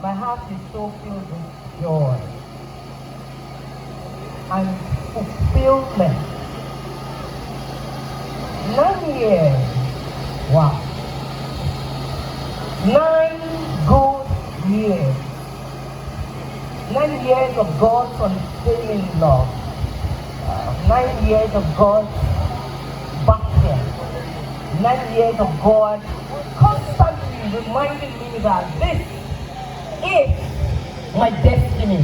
My heart is so filled with joy and fulfillment. 9 years. Wow. 9 good years. 9 years of God's unfailing love. 9 years of God's backing. 9 years of God constantly reminding me that this is my destiny.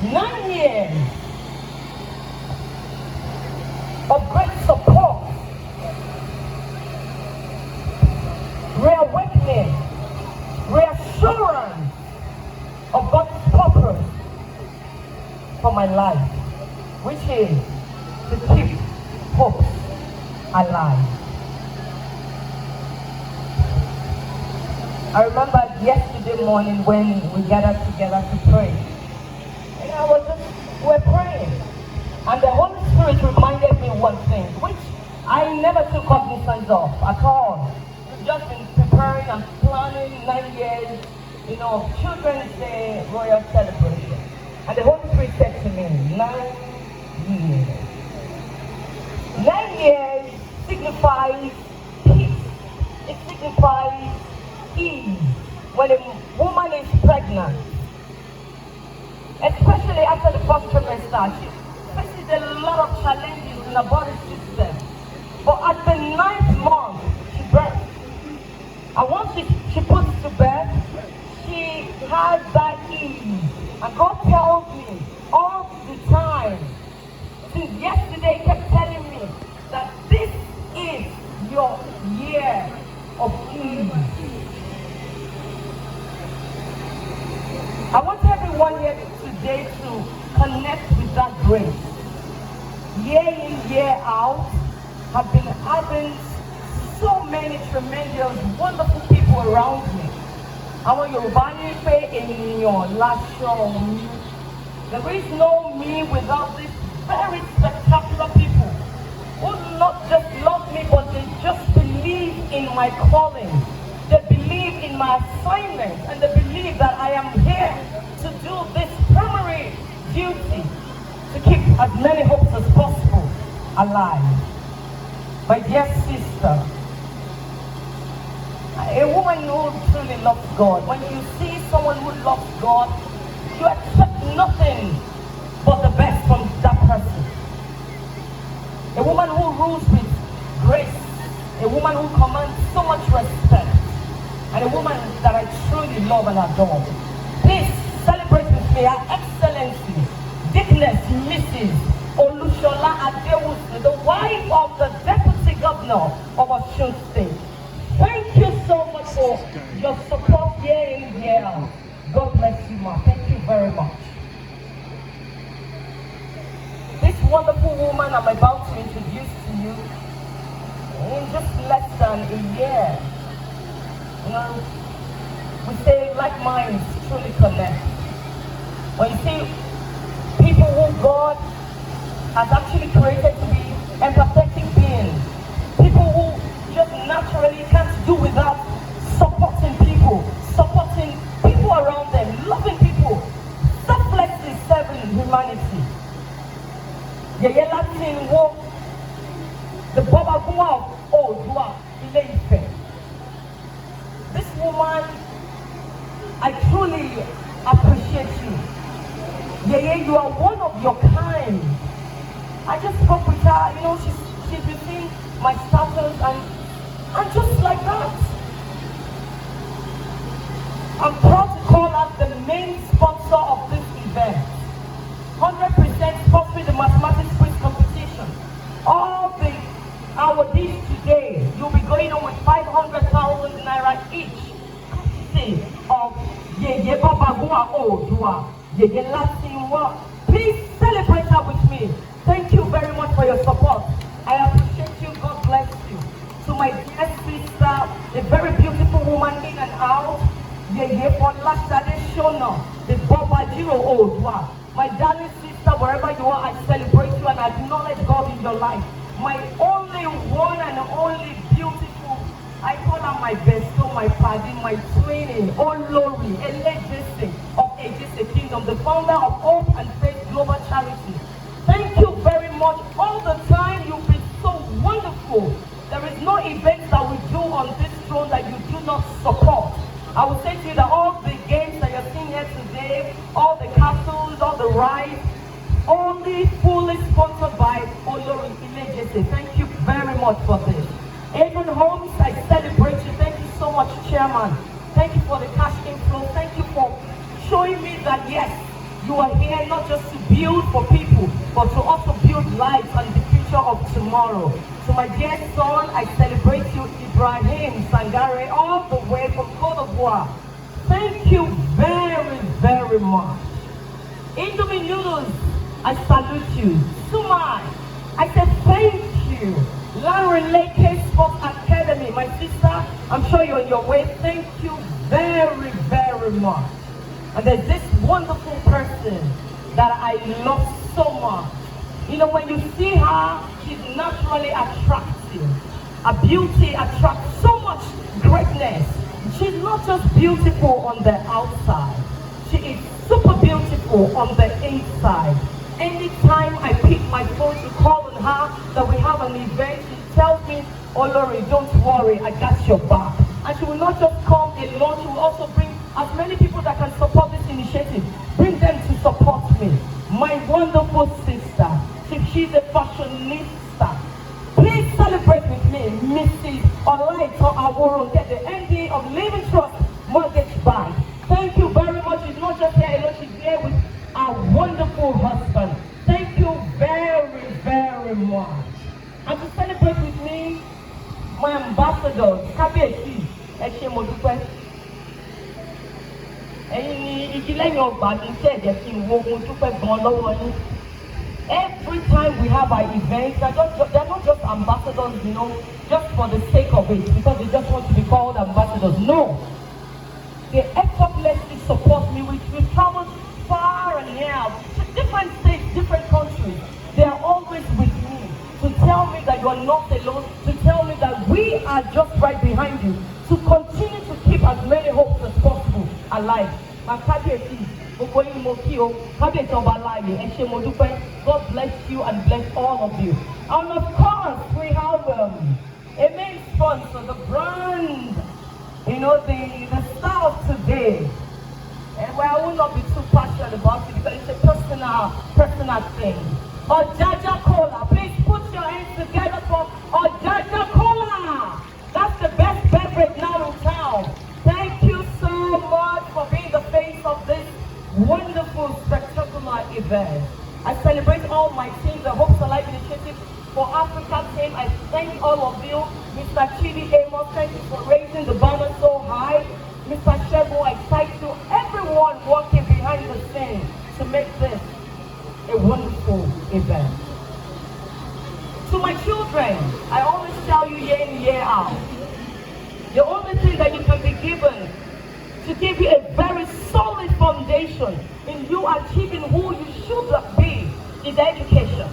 9 years of great support, reawakening, reassurance of God's purpose for my life, which is to keep hope alive. I remember yesterday morning when we gathered together to pray. And we're praying. And the Holy Spirit reminded me one thing, which I never took cognizance of at all. We've just been preparing and planning 9 years, of Children's Day Royal Celebration. And the Holy Spirit said to me, 9 years. 9 years signifies peace. It signifies ease when a woman is pregnant, especially after the first trimester. She faces a lot of challenges in her body system, but at the 9th month she births, and once she puts to bed, she has that ease. And God tells me all the time, since yesterday, he kept telling me that this is your year of ease. I want everyone here today to connect with that grace. Year in, year out, I've been having so many tremendous, wonderful people around me. Our Yoruba Ife Enitan Ogunwusi. There is no me without these very spectacular people who not just love me, but they just believe in my calling. They believe in my assignment, and they believe that I am here to do this primary duty, to keep as many hopes as possible alive. My dear sister, a woman who truly loves God, when you see someone who loves God, you expect nothing but the best from that person. A woman who rules with grace, a woman who commands so much respect, and a woman that I truly love and adore. Please celebrate with me Her Excellency, Dickness Mrs. Olushola Adewusi, the wife of the Deputy Governor of Osun State. Thank you so much for your support year in, year out. God bless you, ma. Thank you very much. This wonderful woman I'm about to introduce to you, in just less than a year, we say like minds truly connect. When you see people who God has actually created to be empathetic beings, people who just naturally can't do without supporting people around them, loving people, selflessly serving humanity. Yeye Latin wo the Baba of Ojaja, Ile-Ife. This woman, I truly appreciate you. Yeye, you are one of your kind. I just spoke with her, she's within my status, and just like that. I'm proud to call out the main sponsor of this event. 100% sponsoring the mathematics quiz competition. All the awardees today, you'll be going on with 500,000 naira each. Courtesy of Yeye Baba Oduduwa, Yeye Latin. Please celebrate her with me. Thank you very much for your support. Yeye for last Shona, the Bobajiro Oduduwa. My darling sister, wherever you are, I celebrate you and acknowledge God in your life. My only one and only beautiful, I call her my besto, my paddy, my twinning, Olori of Ejese Kingdom, the founder of Hope and Faith Global Charity. Thank you very much. All the time you've been so wonderful. There is no event that we do on this throne that you do not support. I will say to you that all the games that you're seeing here today, all the castles, all the rides, only fully sponsored by Olori Temitope. Thank you very much for this. Even Homes, I celebrate you. Thank you so much, Chairman. Thank you for the cash inflow. Thank you for showing me that yes, you are here not just to build for people, but to also build lives and the future of tomorrow. To my dear son, I celebrate you, Ibrahim Sangare, all the way from Côte d'Ivoire. Thank you very, very much. Indomie Noodles, I salute you. Sumai, I say thank you. Arole Sports Academy, my sister, I'm sure you're on your way. Thank you very, very much. And there's this wonderful person that I love so much. You know, when you see her, she's naturally attractive. Her beauty attracts so much greatness. She's not just beautiful on the outside. She is super beautiful on the inside. Anytime I pick my phone to call on her that we have an event, she tells me, Olori, don't worry, I got your back. And she will not just come alone, she will also bring as many people that can support this initiative. Bring them to support me. My wonderful sister, she's a fashionista. Please celebrate with me, Mrs. Olaito Aworo, get the MD of Living Trust Mortgage Bank. Thank you very much. She's not just here alone, she's here with our wonderful husband. Thank you very, very much. And to celebrate with me, my ambassador, Kabiyesi, Eshe Modupe. Every time we have our events, they're not just ambassadors, you know, just for the sake of it, because they just want to be called ambassadors. No. They effortlessly support me. We've traveled far and near, different states, different countries. They are always with me to tell me that you are not alone, to tell me that we are just right behind you, to continue to keep as many hopes as possible alive. God bless you and bless all of you. And of course, we have a main sponsor, the brand, you know, the star of today. And well, I will not be too passionate about it because it's a personal thing. Ojaja Cola, please put your hands together for Ojaja Cola. That's the best beverage now in town. Thank you so much for being the face of this wonderful, spectacular event. I celebrate all my teams, the Hopes Alive Initiative for Africa team. I thank all of you. Mr. Chidi Amos, thank you for raising the banner so high. Mr. Shebo, I thank you, everyone working behind the scenes to make this a wonderful event. To my children, I always tell you year in, year out, the only thing that you can be given to give you a very solid foundation in you achieving who you should be is education.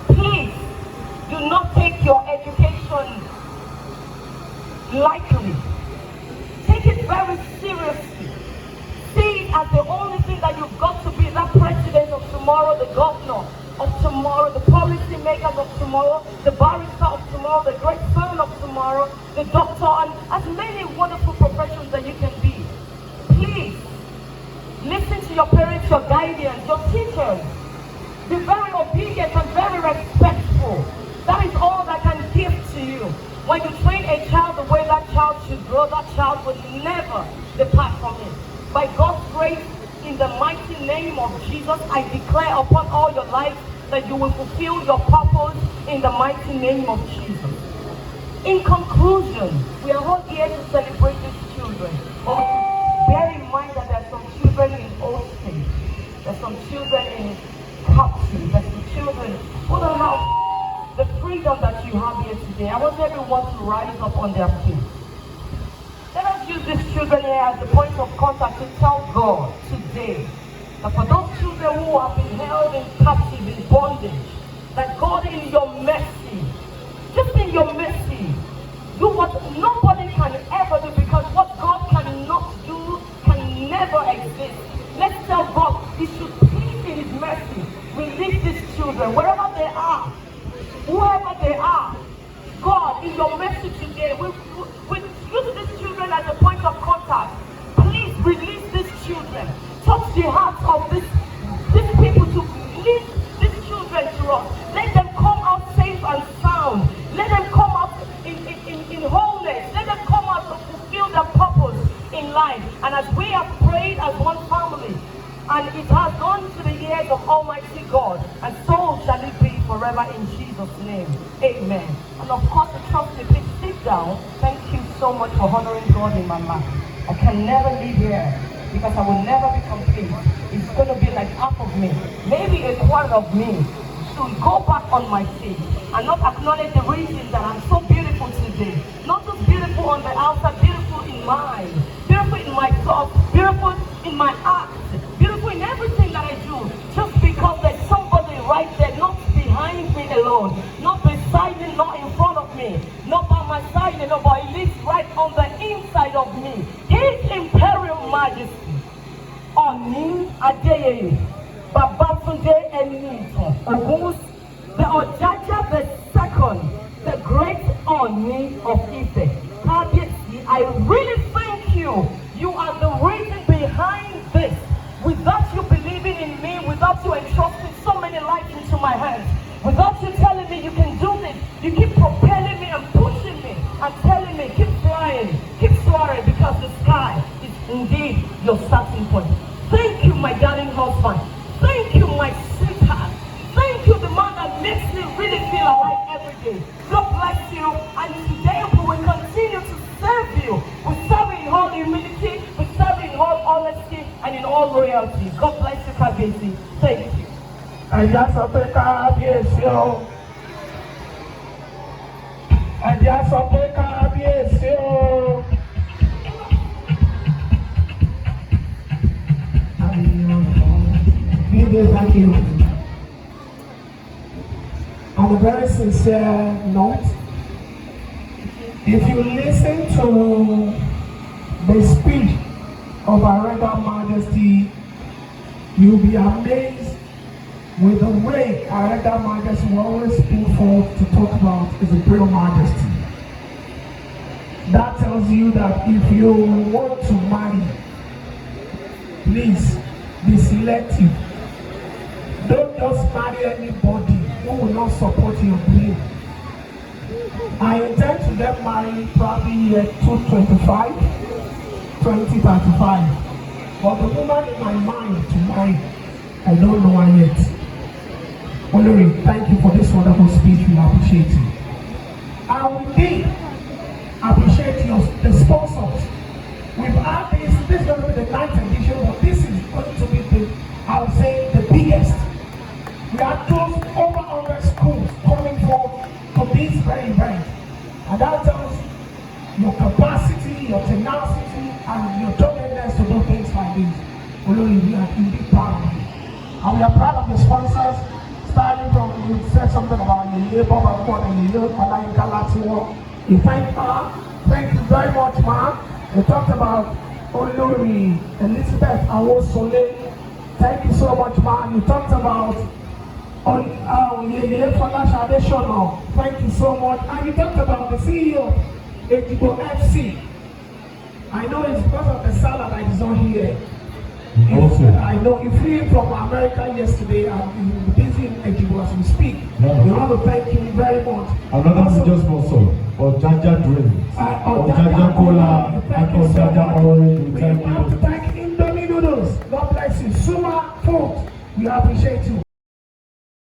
Please do not take your education lightly. Take it very seriously. See it as the only thing that you've got to be, that president of tomorrow, the governor of tomorrow, the policy makers of tomorrow, the barrister of tomorrow, the great son of tomorrow, the doctor, and as many wonderful professions that you can be. Please, listen to your parents, your guardians, your teachers. Be very obedient and very respectful. That is all that I can give to you. When you train a child the way that child should grow, that child will never depart from it. By God's grace, in the mighty name of Jesus, I declare upon all your lives that you will fulfill your purpose in the mighty name of Jesus. In conclusion, we are all here to celebrate these children. But bear in mind that there are some children in old states. There's some children in captivity. There's some children who don't have the freedom that you have here today. I want everyone to rise up on their feet. Let us use these children here as the point of contact to tell God today that for those children who have been held in captive, in bondage, that God in your mercy, just in your mercy, do what nobody can ever do, because what God cannot do can never exist. Let's tell God He should please in His mercy release these children, wherever they are, whoever they are. God, in your mercy today, we use these children as a point of contact. Please release these children. Touch the hearts of these people to release these children to us. Let them come out safe and sound. Let them come out in wholeness. Let them come out to fulfill their purpose in life. And as we have prayed as one family, and it has gone to the ears of Almighty God, and so shall it be forever in Jesus' name. Amen. And of course, the trust me, please sit down. Thank you so much for honoring God in my life. I can never leave here because I will never be complete. It's going to be like half of me, maybe a quarter of me, to go back on my feet and not acknowledge the reason that I'm so beautiful today. Not just beautiful on the outside, beautiful in mind, beautiful in my thoughts, beautiful in my acts, beautiful in everything that I do, just because there's somebody right there, not behind me alone, not beside me, not in front of me, not by my side, but He lives right on the inside of me. His Imperial Majesty, Ooni Adeyeye, Babatunde Enitan Ogunwusi, the Ojaja the second, the great Ooni of Ife. I really thank you. You are the reason behind this. Without you believing in me, without you entrusting so many lives into my hands, without you telling me you can do this, you keep propelling me and pushing me and telling me keep flying, keep soaring, because the sky is indeed your starting point. Thank you, my darling husband. Thank you, my sweetheart. Thank you, the man that makes me really feel alive every day. God bless you. And today we will continue to serve you. We serve in all humility, we serve in all honesty, and in all loyalty. God bless you, Kabesi. Thank you. I just open Kabesi. I just open Kabesi. Thank you. On a very sincere note, if you listen to the speech of Her Regal Majesty, you'll be amazed with the way Her Regal Majesty will always put forth to talk about His Imperial Majesty. That tells you that if you want to marry, please be selective. Don't just marry anybody who will not support your dream. I intend to get married probably year 2025, 2035. But the woman in my mind to marry, I don't know her yet. Olori, thank you for this wonderful speech. We appreciate you. And we did appreciate the sponsors. We've had this is going to be the 9th edition, but this is going to be I would say, the biggest. We are close over 100 schools coming forth to this very event. And that tells your capacity, your tenacity, and your doggedness to do things like this. Olori, we are indeed proud of you. And we are proud of the sponsors, starting from, you said something about the labor report and the labor. You thank her. Thank you very much, ma'am. We talked about Olori Elizabeth Awosole. Thank you so much, man. You talked about Ile-Ife Foundation. Thank you so much. And you talked about the CEO of Ejigbo FC. I know it's because of the salad that is not here. I know you flew from America yesterday and you're busy in Ejigbo as we speak. Yeah. We want to thank you very much. Another major sponsor, Ojaja drinks, Ojaja cola, and Ojaja orange. We want to thank Indomie noodles. God bless you. Suma food. We appreciate you.